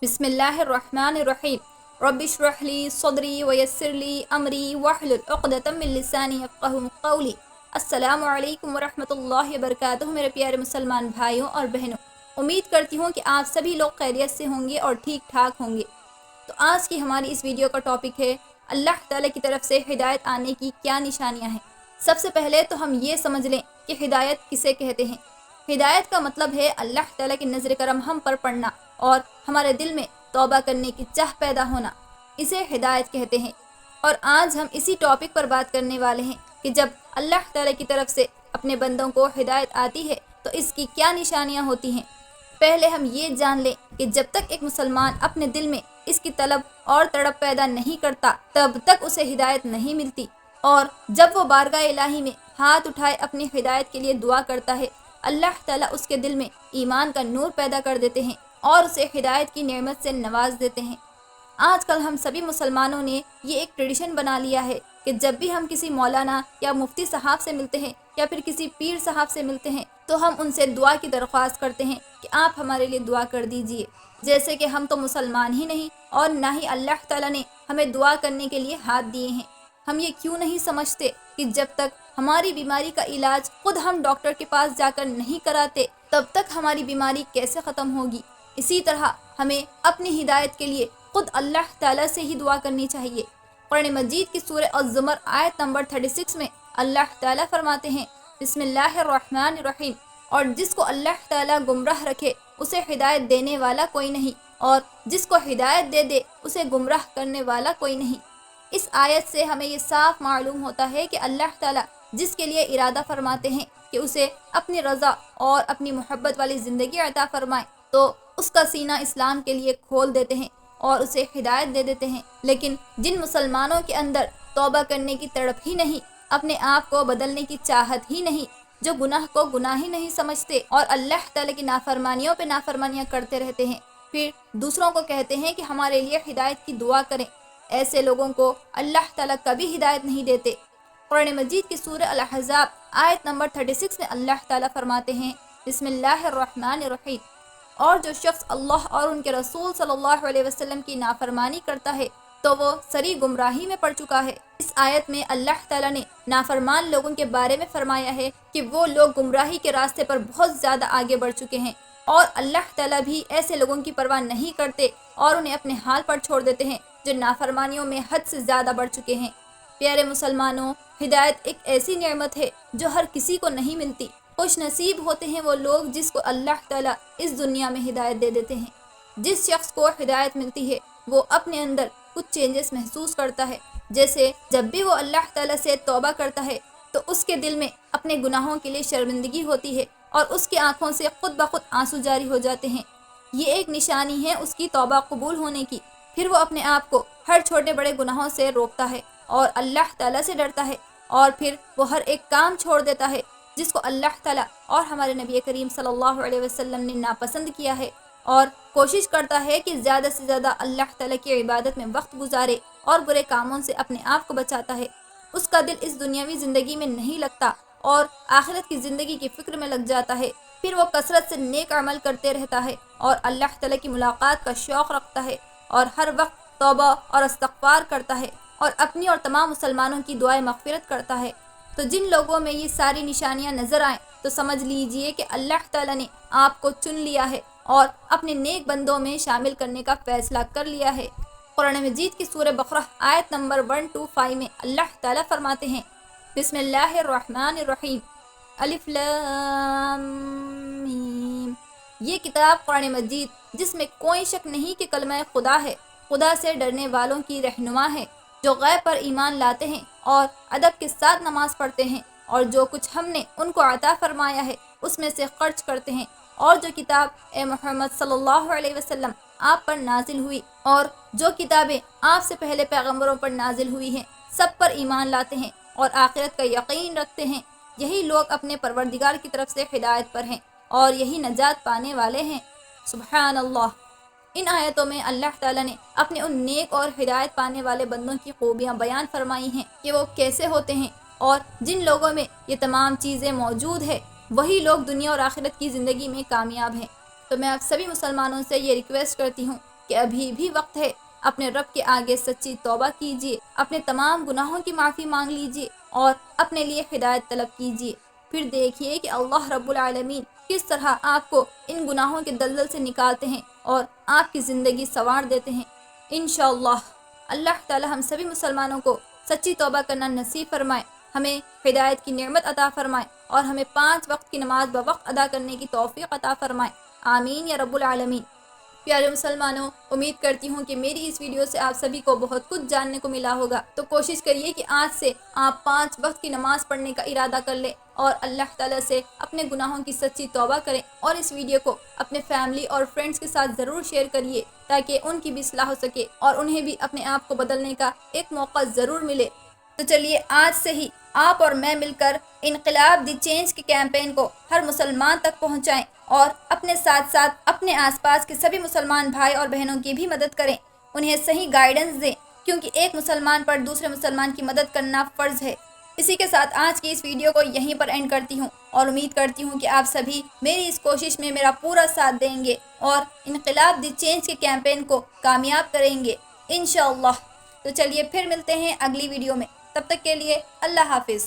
بسم اللہ الرحمن الرحیم رب اشرح لی صدری ویسر لی امری واحلل عقدۃ من لسانی یفقہوا قولی۔ السلام علیکم ورحمۃ اللہ وبرکاتہ۔ میرے پیارے مسلمان بھائیوں اور بہنوں، امید کرتی ہوں کہ آپ سبھی لوگ خیریت سے ہوں گے اور ٹھیک ٹھاک ہوں گے۔ تو آج کی ہماری اس ویڈیو کا ٹاپک ہے اللہ تعالیٰ کی طرف سے ہدایت آنے کی کیا نشانیاں ہیں۔ سب سے پہلے تو ہم یہ سمجھ لیں کہ ہدایت کسے کہتے ہیں۔ ہدایت کا مطلب ہے اللہ تعالیٰ کی نظر کرم ہم پر پڑنا اور ہمارے دل میں توبہ کرنے کی چاہ پیدا ہونا، اسے ہدایت کہتے ہیں۔ اور آج ہم اسی ٹاپک پر بات کرنے والے ہیں کہ جب اللہ تعالیٰ کی طرف سے اپنے بندوں کو ہدایت آتی ہے تو اس کی کیا نشانیاں ہوتی ہیں۔ پہلے ہم یہ جان لیں کہ جب تک ایک مسلمان اپنے دل میں اس کی طلب اور تڑپ پیدا نہیں کرتا تب تک اسے ہدایت نہیں ملتی، اور جب وہ بارگاہ الہی میں ہاتھ اٹھائے اپنی ہدایت کے لیے دعا کرتا ہے، اللہ تعالیٰ اس کے دل میں ایمان کا نور پیدا کر دیتے ہیں اور اسے ہدایت کی نعمت سے نواز دیتے ہیں۔ آج کل ہم سبھی مسلمانوں نے یہ ایک ٹریڈیشن بنا لیا ہے کہ جب بھی ہم کسی مولانا یا مفتی صاحب سے ملتے ہیں یا پھر کسی پیر صاحب سے ملتے ہیں تو ہم ان سے دعا کی درخواست کرتے ہیں کہ آپ ہمارے لیے دعا کر دیجئے، جیسے کہ ہم تو مسلمان ہی نہیں اور نہ ہی اللہ تعالیٰ نے ہمیں دعا کرنے کے لیے ہاتھ دیے ہیں۔ ہم یہ کیوں نہیں سمجھتے کہ جب تک ہماری بیماری کا علاج خود ہم ڈاکٹر کے پاس جا کر نہیں کراتے تب تک ہماری بیماری کیسے ختم ہوگی۔ اسی طرح ہمیں اپنی ہدایت کے لیے خود اللہ تعالیٰ سے ہی دعا کرنی چاہیے۔ قرآن مجید کی سورہ الزمر آیت نمبر 36 میں اللہ تعالیٰ فرماتے ہیں، بسم اللہ الرحمن الرحیم، اور جس کو اللہ تعالیٰ گمراہ رکھے اسے ہدایت دینے والا کوئی نہیں، اور جس کو ہدایت دے دے اسے گمراہ کرنے والا کوئی نہیں۔ اس آیت سے ہمیں یہ صاف معلوم ہوتا ہے کہ اللہ تعالیٰ جس کے لیے ارادہ فرماتے ہیں کہ اسے اپنی رضا اور اپنی محبت والی زندگی عطا فرمائیں تو اس کا سینہ اسلام کے لیے کھول دیتے ہیں اور اسے ہدایت دے دیتے ہیں۔ لیکن جن مسلمانوں کے اندر توبہ کرنے کی تڑپ ہی نہیں، اپنے آپ کو بدلنے کی چاہت ہی نہیں، جو گناہ کو گناہ ہی نہیں سمجھتے اور اللہ تعالیٰ کی نافرمانیوں پہ نافرمانیاں کرتے رہتے ہیں، پھر دوسروں کو کہتے ہیں کہ ہمارے لیے ہدایت کی دعا کریں، ایسے لوگوں کو اللہ تعالیٰ کبھی ہدایت نہیں دیتے۔ قرآن مجید کی سورہ الاحزاب آیت نمبر 36 میں اللہ تعالیٰ فرماتے ہیں، بسم اللہ الرحمن الرحیم، اور جو شخص اللہ اور ان کے رسول صلی اللہ علیہ وسلم کی نافرمانی کرتا ہے تو وہ سری گمراہی میں پڑ چکا ہے۔ اس آیت میں اللہ تعالیٰ نے نافرمان لوگوں کے بارے میں فرمایا ہے کہ وہ لوگ گمراہی کے راستے پر بہت زیادہ آگے بڑھ چکے ہیں، اور اللہ تعالیٰ بھی ایسے لوگوں کی پرواہ نہیں کرتے اور انہیں اپنے حال پر چھوڑ دیتے ہیں جو نافرمانیوں میں حد سے زیادہ بڑھ چکے ہیں۔ پیارے مسلمانوں، ہدایت ایک ایسی نعمت ہے جو ہر کسی کو نہیں ملتی۔ خوش نصیب ہوتے ہیں وہ لوگ جس کو اللہ تعالیٰ اس دنیا میں ہدایت دے دیتے ہیں۔ جس شخص کو ہدایت ملتی ہے وہ اپنے اندر کچھ چینجز محسوس کرتا ہے، جیسے جب بھی وہ اللہ تعالیٰ سے توبہ کرتا ہے تو اس کے دل میں اپنے گناہوں کے لیے شرمندگی ہوتی ہے اور اس کی آنکھوں سے خود بخود آنسو جاری ہو جاتے ہیں۔ یہ ایک نشانی ہے اس کی توبہ قبول ہونے کی۔ پھر وہ اپنے آپ کو ہر چھوٹے بڑے گناہوں سے روکتا ہے اور اللہ تعالیٰ سے ڈرتا ہے، اور پھر وہ ہر ایک کام چھوڑ دیتا ہے جس کو اللہ تعالیٰ اور ہمارے نبی کریم صلی اللہ علیہ وسلم نے ناپسند کیا ہے، اور کوشش کرتا ہے کہ زیادہ سے زیادہ اللہ تعالیٰ کی عبادت میں وقت گزارے اور برے کاموں سے اپنے آپ کو بچاتا ہے۔ اس کا دل اس دنیاوی زندگی میں نہیں لگتا اور آخرت کی زندگی کی فکر میں لگ جاتا ہے۔ پھر وہ کثرت سے نیک عمل کرتے رہتا ہے اور اللہ تعالیٰ کی ملاقات کا شوق رکھتا ہے، اور ہر وقت توبہ اور استغفار کرتا ہے اور اپنی اور تمام مسلمانوں کی دعائیں مغفرت کرتا ہے۔ تو جن لوگوں میں یہ ساری نشانیاں نظر آئیں تو سمجھ لیجئے کہ اللہ تعالیٰ نے آپ کو چن لیا ہے اور اپنے نیک بندوں میں شامل کرنے کا فیصلہ کر لیا ہے۔ قرآن مجید کی سورہ بقرہ آیت نمبر 125 میں اللہ تعالیٰ فرماتے ہیں، بسم اللہ الرحمن الرحیم، الف لام میم، یہ کتاب قرآن مجید جس میں کوئی شک نہیں کہ کلمہ خدا ہے، خدا سے ڈرنے والوں کی رہنما ہے، جو غیب پر ایمان لاتے ہیں اور ادب کے ساتھ نماز پڑھتے ہیں، اور جو کچھ ہم نے ان کو عطا فرمایا ہے اس میں سے خرچ کرتے ہیں، اور جو کتاب اے محمد صلی اللہ علیہ وسلم آپ پر نازل ہوئی اور جو کتابیں آپ سے پہلے پیغمبروں پر نازل ہوئی ہیں سب پر ایمان لاتے ہیں اور آخرت کا یقین رکھتے ہیں، یہی لوگ اپنے پروردگار کی طرف سے ہدایت پر ہیں اور یہی نجات پانے والے ہیں۔ سبحان اللہ۔ ان آیتوں میں اللہ تعالیٰ نے اپنے ان نیک اور ہدایت پانے والے بندوں کی خوبیاں بیان فرمائی ہیں کہ وہ کیسے ہوتے ہیں، اور جن لوگوں میں یہ تمام چیزیں موجود ہے وہی لوگ دنیا اور آخرت کی زندگی میں کامیاب ہیں۔ تو میں آپ سبھی مسلمانوں سے یہ ریکویسٹ کرتی ہوں کہ ابھی بھی وقت ہے، اپنے رب کے آگے سچی توبہ کیجیے، اپنے تمام گناہوں کی معافی مانگ لیجیے اور اپنے لیے ہدایت طلب کیجیے۔ پھر دیکھیے کہ اللہ رب العالمین کس طرح آپ کو ان گناہوں کے دلدل سے نکالتے ہیں اور آپ کی زندگی سنوار دیتے ہیں انشاءاللہ۔ اللہ تعالی ہم سبھی مسلمانوں کو سچی توبہ کرنا نصیب فرمائے، ہمیں ہدایت کی نعمت عطا فرمائے اور ہمیں 5 وقت کی نماز بوقت ادا کرنے کی توفیق عطا فرمائے، آمین یا رب العالمین۔ پیارے مسلمانوں، امید کرتی ہوں کہ میری اس ویڈیو سے آپ سبھی کو بہت کچھ جاننے کو ملا ہوگا، تو کوشش کریے کہ آج سے آپ 5 وقت کی نماز پڑھنے کا ارادہ کر لیں اور اللہ تعالیٰ سے اپنے گناہوں کی سچی توبہ کریں، اور اس ویڈیو کو اپنے فیملی اور فرینڈز کے ساتھ ضرور شیئر کریے تاکہ ان کی بھی اصلاح ہو سکے اور انہیں بھی اپنے آپ کو بدلنے کا ایک موقع ضرور ملے۔ تو چلیے آج سے ہی آپ اور میں مل کر انقلاب دی چینج کے کیمپین کو ہر مسلمان تک پہنچائیں اور اپنے ساتھ ساتھ اپنے آس پاس کے سبھی مسلمان بھائی اور بہنوں کی بھی مدد کریں، انہیں صحیح گائیڈنس دیں، کیونکہ ایک مسلمان پر دوسرے مسلمان کی مدد کرنا فرض ہے۔ اسی کے ساتھ آج کی اس ویڈیو کو یہیں پر اینڈ کرتی ہوں اور امید کرتی ہوں کہ آپ سبھی میری اس کوشش میں میرا پورا ساتھ دیں گے اور انقلاب دی چینج کے کیمپین کو کامیاب کریں گے انشاءاللہ۔ تو چلیے پھر ملتے ہیں اگلی ویڈیو میں، تب تک کے لیے اللہ حافظ۔